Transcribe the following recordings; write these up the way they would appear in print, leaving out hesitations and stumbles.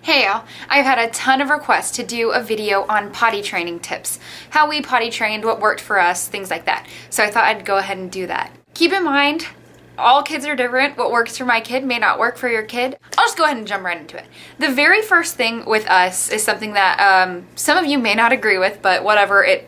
Hey y'all, I've had a ton of requests to do a video on potty training tips. How we potty trained, what worked for us, things like that. So I thought I'd go ahead and do that. Keep in mind, all kids are different. What works for my kid may not work for your kid. I'll just go ahead and jump right into it. The very first thing with us is something that some of you may not agree with, but whatever, it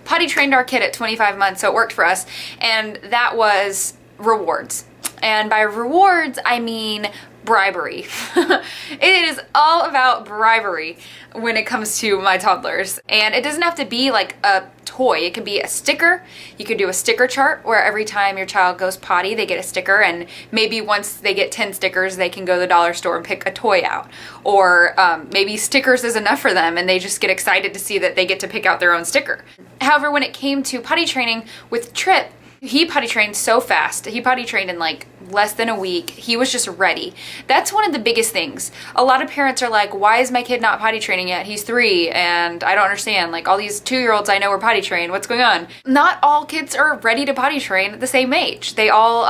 potty trained our kid at 25 months, so it worked for us, and that was rewards. And by rewards, I mean bribery. It is all about bribery when it comes to my toddlers. And it doesn't have to be like a toy. It can be a sticker. You could do a sticker chart where every time your child goes potty, they get a sticker, and maybe once they get 10 stickers, they can go to the dollar store and pick a toy out. Or maybe stickers is enough for them and they just get excited to see that they get to pick out their own sticker. However, when it came to potty training with Trip, he potty trained so fast. He potty trained in like less than a week. He was just ready. That's one of the biggest things. A lot of parents are like, why is my kid not potty training yet? He's 3 and I don't understand. Like all these 2-year-olds I know are potty trained. What's going on? Not all kids are ready to potty train at the same age. They all,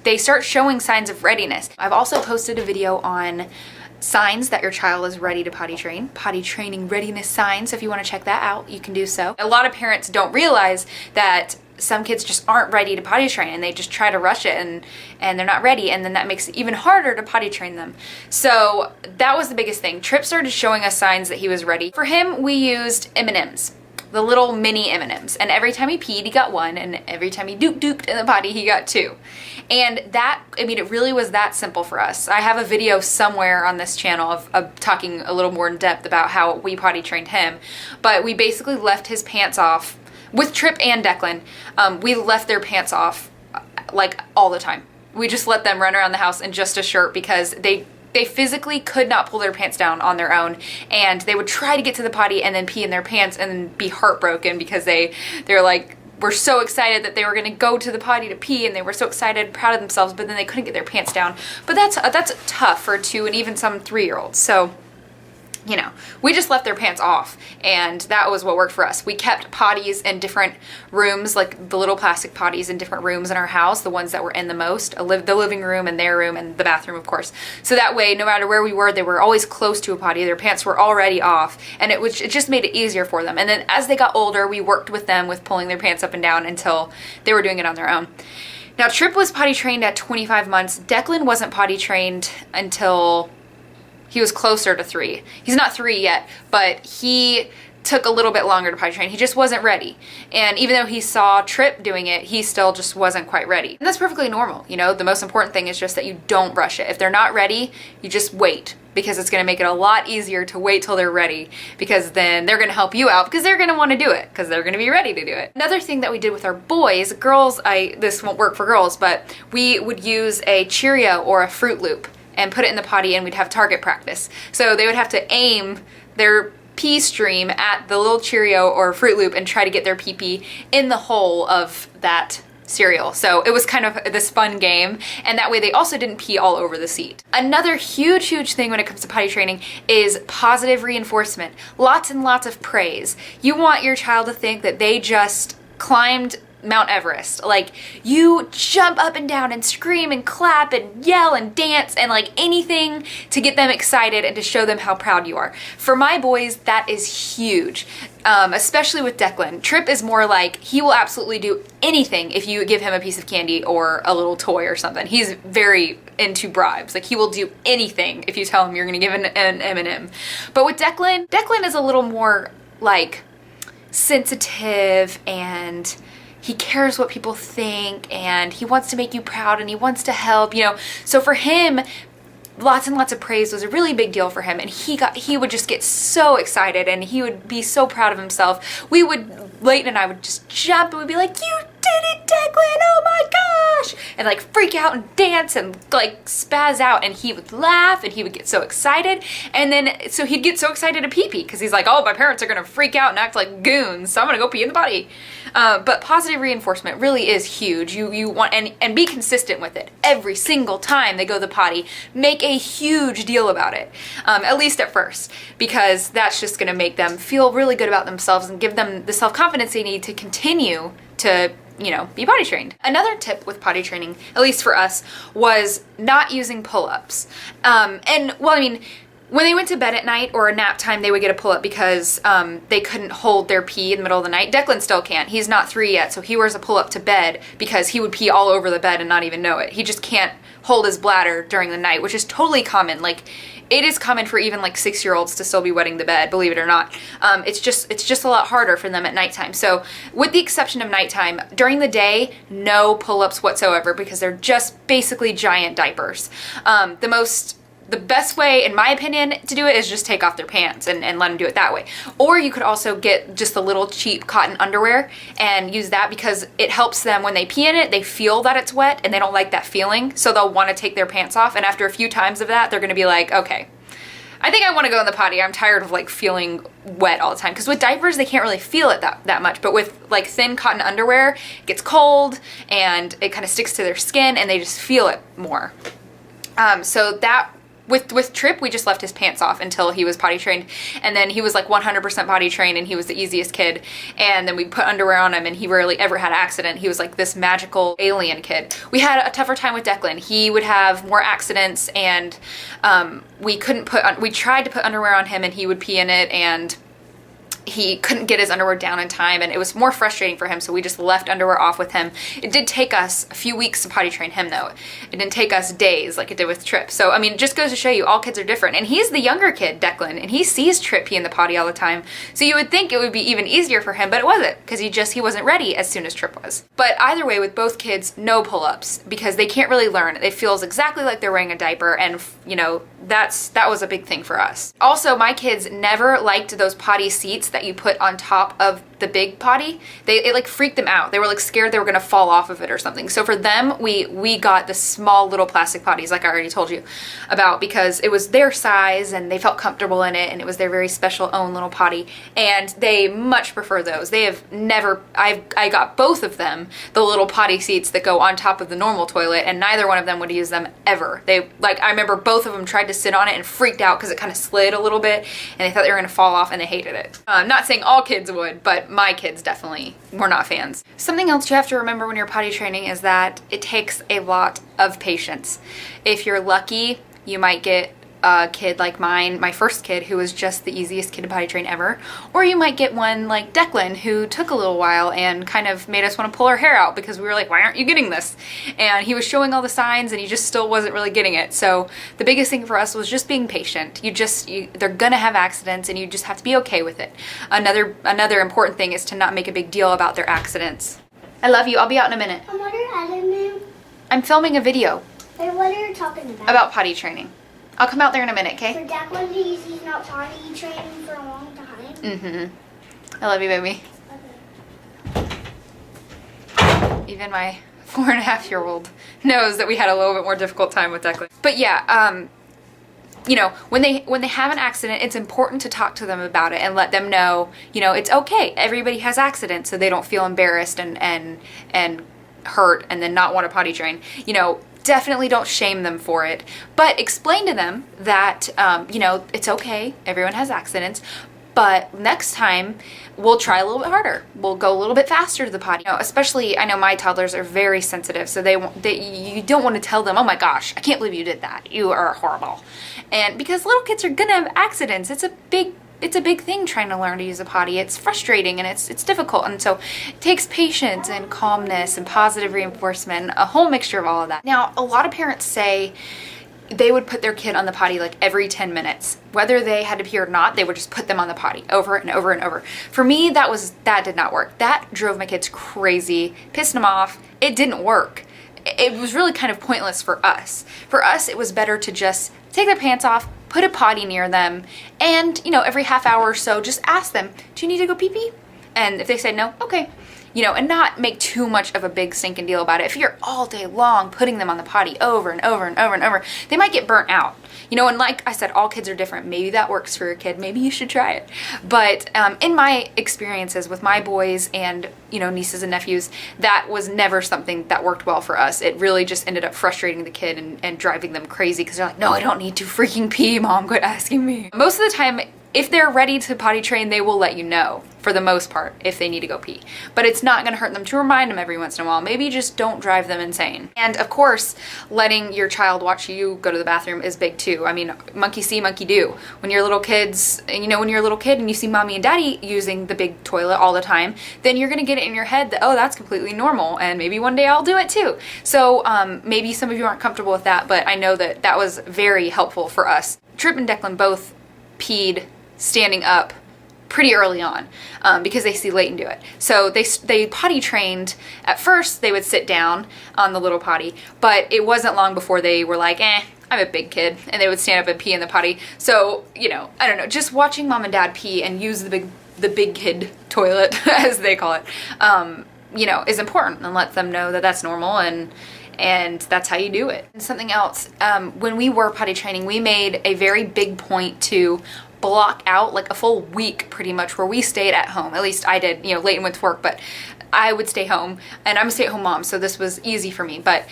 they start showing signs of readiness. I've also posted a video on signs that your child is ready to potty train, potty training readiness signs. So if you want to check that out, you can do so. A lot of parents don't realize that some kids just aren't ready to potty train and they just try to rush it and they're not ready, and then that makes it even harder to potty train them. So that was the biggest thing. Trip started showing us signs that he was ready. For him, we used M&Ms, the little mini M&Ms, and every time he peed, he got 1, and every time he duked in the potty, he got 2. And that, I mean, it really was that simple for us. I have a video somewhere on this channel of talking a little more in depth about how we potty trained him, but we basically left his pants off. With Trip and Declan, we left their pants off like all the time. We just let them run around the house in just a shirt because they physically could not pull their pants down on their own, and they would try to get to the potty and then pee in their pants and then be heartbroken because they're like, were so excited that they were going to go to the potty to pee, and they were so excited, proud of themselves, but then they couldn't get their pants down. But that's tough for 2 and even some 3-year-olds. So, you know, we just left their pants off, and that was what worked for us. We kept potties in different rooms, like the little plastic potties in different rooms in our house, the ones that were in the most, the living room and their room and the bathroom, of course. So that way, no matter where we were, they were always close to a potty. Their pants were already off, and it just made it easier for them. And then as they got older, we worked with them with pulling their pants up and down until they were doing it on their own. Now, Trip was potty trained at 25 months. Declan wasn't potty trained until he was closer to 3. He's not 3 yet, but he took a little bit longer to potty train. He just wasn't ready. And even though he saw Trip doing it, he still just wasn't quite ready. And that's perfectly normal. You know, the most important thing is just that you don't rush it. If they're not ready, you just wait, because it's going to make it a lot easier to wait till they're ready, because then they're going to help you out because they're going to want to do it because they're going to be ready to do it. Another thing that we did with our boys, girls, this won't work for girls, but we would use a Cheerio or a Fruit Loop and put it in the potty, and we'd have target practice. So they would have to aim their pee stream at the little Cheerio or Fruit Loop and try to get their pee-pee in the hole of that cereal. So it was kind of this fun game, and that way they also didn't pee all over the seat. Another huge thing when it comes to potty training is positive reinforcement. Lots and lots of praise. You want your child to think that they just climbed Mount Everest. Like, you jump up and down and scream and clap and yell and dance and like anything to get them excited and to show them how proud you are. For my boys, that is huge, especially with Declan. Trip is more like, he will absolutely do anything if you give him a piece of candy or a little toy or something. He's very into bribes. Like, he will do anything if you tell him you're gonna give an M&M. But with Declan is a little more like sensitive, and he cares what people think, and he wants to make you proud, and he wants to help, you know. So for him, lots and lots of praise was a really big deal for him, and he would just get so excited, and he would be so proud of himself. Leighton and I would just jump, and we'd be like, "You did it, Declan, oh my gosh!" And like freak out and dance and like spaz out, and he would laugh, and he would get so excited. And then, so he'd get so excited to pee-pee, because he's like, oh, my parents are gonna freak out and act like goons, so I'm gonna go pee in the potty. But positive reinforcement really is huge. You want, and be consistent with it. Every single time they go to the potty, make a huge deal about it, at least at first, because that's just gonna make them feel really good about themselves and give them the self-confidence they need to continue to, you know, be potty trained. Another tip with potty training, at least for us, was not using pull-ups. And well, I mean, When they went to bed at night or a nap time, they would get a pull-up because they couldn't hold their pee in the middle of the night. Declan still can't. He's not 3 yet, so he wears a pull-up to bed because he would pee all over the bed and not even know it. He just can't hold his bladder during the night, which is totally common. Like, it is common for even like 6-year-olds to still be wetting the bed, believe it or not. It's just a lot harder for them at nighttime. So with the exception of nighttime, during the day, no pull-ups whatsoever because they're just basically giant diapers. The best way, in my opinion, to do it is just take off their pants and let them do it that way. Or you could also get just the little cheap cotton underwear and use that because it helps them when they pee in it, they feel that it's wet and they don't like that feeling. So they'll want to take their pants off. And after a few times of that, they're going to be like, okay, I think I want to go in the potty. I'm tired of like feeling wet all the time. Because with diapers, they can't really feel it that much. But with like thin cotton underwear, it gets cold and it kind of sticks to their skin and they just feel it more. So that... With Trip, we just left his pants off until he was potty trained, and then he was like 100% potty trained, and he was the easiest kid, and then we put underwear on him, and he rarely ever had an accident. He was like this magical alien kid. We had a tougher time with Declan. He would have more accidents, and we tried to put underwear on him, and he would pee in it, and he couldn't get his underwear down in time, and it was more frustrating for him, so we just left underwear off with him. It did take us a few weeks to potty train him, though. It didn't take us days like it did with Trip. So, I mean, it just goes to show you, all kids are different. And he's the younger kid, Declan, and he sees Trip pee in the potty all the time. So you would think it would be even easier for him, but it wasn't, because he wasn't ready as soon as Trip was. But either way, with both kids, no pull-ups, because they can't really learn. It feels exactly like they're wearing a diaper, and, you know, that was a big thing for us. Also, my kids never liked those potty seats that you put on top of the big potty. It like freaked them out. They were like scared they were gonna fall off of it or something. So for them, we got the small little plastic potties, like I already told you about, because it was their size and they felt comfortable in it, and it was their very special own little potty, and they much prefer those. They have never, I got both of them the little potty seats that go on top of the normal toilet, and neither one of them would use them ever. They, like, I remember both of them tried to sit on it and freaked out because it kind of slid a little bit, and they thought they were gonna fall off, and they hated it. I'm not saying all kids would, but my kids definitely were not fans. Something else you have to remember when you're potty training is that it takes a lot of patience. If you're lucky, you might get a kid like mine, my first kid, who was just the easiest kid to potty train ever, or you might get one like Declan, who took a little while and kind of made us want to pull our hair out because we were like, why aren't you getting this? And he was showing all the signs and he just still wasn't really getting it. So the biggest thing for us was just being patient. They're gonna have accidents and you just have to be okay with it. Another important thing is to not make a big deal about their accidents. I love you. I'll be out in a minute. What are you editing? I'm filming a video. Wait, what are you talking about? About potty training. I'll come out there in a minute, okay? For Declan, he's not potty training for a long time. Mm-hmm. I love you, baby. Okay. Even my 4.5-year-old knows that we had a little bit more difficult time with Declan. But yeah, you know, when they have an accident, it's important to talk to them about it and let them know, you know, it's okay. Everybody has accidents, so they don't feel embarrassed and hurt and then not want to potty train. You know, definitely don't shame them for it, but explain to them that, you know, it's okay. Everyone has accidents, but next time we'll try a little bit harder. We'll go a little bit faster to the potty. You know, especially, I know my toddlers are very sensitive, so you don't want to tell them, oh my gosh, I can't believe you did that. You are horrible. And because little kids are gonna have accidents, it's a big thing trying to learn to use a potty. It's frustrating and it's difficult, and so it takes patience and calmness and positive reinforcement, a whole mixture of all of that. Now, a lot of parents say they would put their kid on the potty like every 10 minutes. Whether they had to pee or not, they would just put them on the potty over and over and over. For me, that did not work. That drove my kids crazy, pissed them off. It didn't work. It was really kind of pointless for us. For us, it was better to just take their pants off, put a potty near them, and, you know, every half hour or so, just ask them, do you need to go pee-pee? And if they say no, okay. You know, and not make too much of a big stinking deal about it. If you're all day long putting them on the potty over and over and over and over, they might get burnt out. You know, and like I said, all kids are different. Maybe that works for your kid. Maybe you should try it. But in my experiences with my boys and, you know, nieces and nephews, that was never something that worked well for us. It really just ended up frustrating the kid and driving them crazy because they're like, no, I don't need to freaking pee, Mom. Quit asking me. Most of the time, if they're ready to potty train, they will let you know for the most part if they need to go pee. But it's not gonna hurt them to remind them every once in a while. Maybe just don't drive them insane. And of course, letting your child watch you go to the bathroom is big too. I mean, monkey see, monkey do. When you're little kids, you know, when you're a little kid and you see mommy and daddy using the big toilet all the time, then you're gonna get it in your head that, oh, that's completely normal, and maybe one day I'll do it too. So maybe some of you aren't comfortable with that, but I know that that was very helpful for us. Trip and Declan both peed standing up pretty early on because they see Leighton do it. So they potty trained. At first they would sit down on the little potty, but it wasn't long before they were like, I'm a big kid, and they would stand up and pee in the potty. So, you know, I don't know, just watching mom and dad pee and use the big kid toilet, as they call it, you know, is important, and let them know that that's normal and that's how you do it. And something else, when we were potty training, we made a very big point to block out like a full week pretty much where we stayed at home. At least I did. You know, Leighton went to work, but I would stay home, and I'm a stay-at-home mom, so this was easy for me. But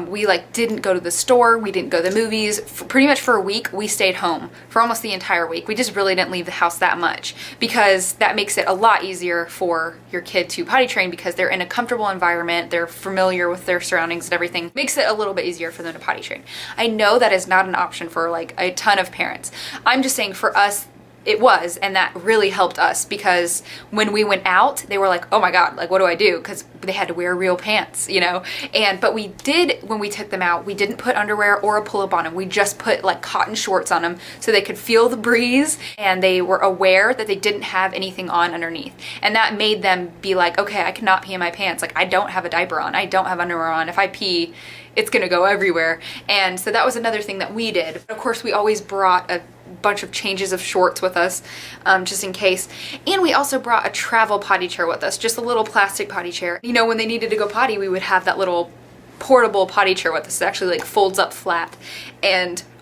we like didn't go to the store, we didn't go to the movies. Pretty much for a week, we stayed home for almost the entire week. We just really didn't leave the house that much, because that makes it a lot easier for your kid to potty train, because they're in a comfortable environment, they're familiar with their surroundings and everything. Makes it a little bit easier for them to potty train. I know that is not an option for like a ton of parents. I'm just saying for us, it was, and that really helped us, because when we went out, they were like, oh my God, like what do I do? Because they had to wear real pants, you know? But we did, when we took them out, we didn't put underwear or a pull-up on them. We just put like cotton shorts on them so they could feel the breeze, and they were aware that they didn't have anything on underneath. And that made them be like, okay, I cannot pee in my pants. Like I don't have a diaper on, I don't have underwear on. If I pee, it's gonna go everywhere. And so that was another thing that we did. Of course, we always brought a bunch of changes of shorts with us, just in case. And we also brought a travel potty chair with us, just a little plastic potty chair. You know, when they needed to go potty, we would have that little portable potty chair with us. It actually like folds up flat,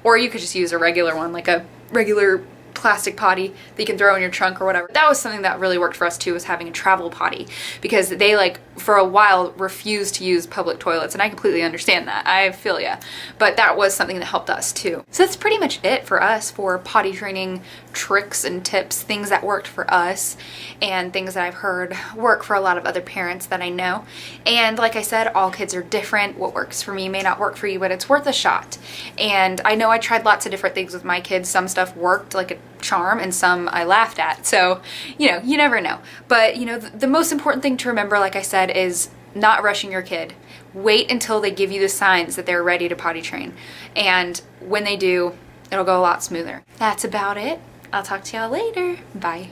or you could just use a regular one, like a regular plastic potty that you can throw in your trunk or whatever. That was something that really worked for us too, was having a travel potty, because they like for a while refused to use public toilets, and I completely understand that. I feel ya. But that was something that helped us too. So that's pretty much it for us for potty training tricks and tips, things that worked for us and things that I've heard work for a lot of other parents that I know. And like I said, all kids are different. What works for me may not work for you, but it's worth a shot. And I know I tried lots of different things with my kids. Some stuff worked like a charm, and some I laughed at. So, you know, you never know. But, you know, the most important thing to remember, like I said, is not rushing your kid. Wait until they give you the signs that they're ready to potty train. And when they do, it'll go a lot smoother. That's about it. I'll talk to y'all later. Bye.